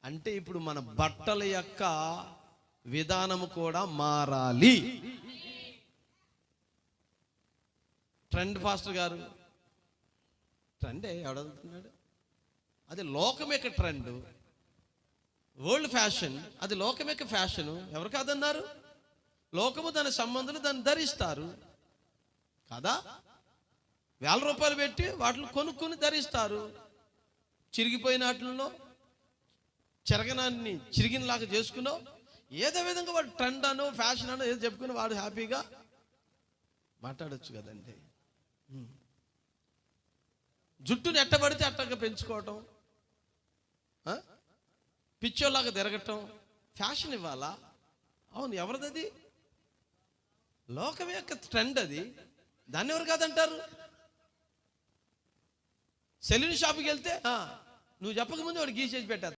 అంటే ఇప్పుడు మన బట్టల యొక్క విధానము కూడా మారాలి. ట్రెండ్ పాస్టర్ గారు, ట్రెండే ఎవడవుతున్నాడు? అది లోకం యొక్క ట్రెండ్, వరల్డ్ ఫ్యాషన్. అది లోకం యొక్క ఫ్యాషను. ఎవరు కాదన్నారు? లోకము దాని సంబంధులు దాన్ని ధరిస్తారు కదా. ₹1000 పెట్టి వాటిని కొనుక్కొని ధరిస్తారు. చిరిగిపోయిన వాటిల్లో చెరగనాన్ని చిరిగినలాగా చేసుకున్నావు. ఏదో విధంగా వాడు ట్రెండ్ అనో ఫ్యాషన్ అనో ఏదో చెప్పుకుని వాడు హ్యాపీగా మాట్లాడచ్చు కదండి. జుట్టుని ఎట్టబడితే అట్టగా పెంచుకోవటం, పిచ్చోలాగా తిరగటం ఫ్యాషన్ ఇవ్వాలా? అవును, ఎవరిది? లోకం యొక్క ట్రెండ్ అది. దాన్ని ఎవరు కాదంటారు? సెలూన్ షాప్కి వెళ్తే నువ్వు చెప్పకముందు వాడు గీసేసి పెట్టారు.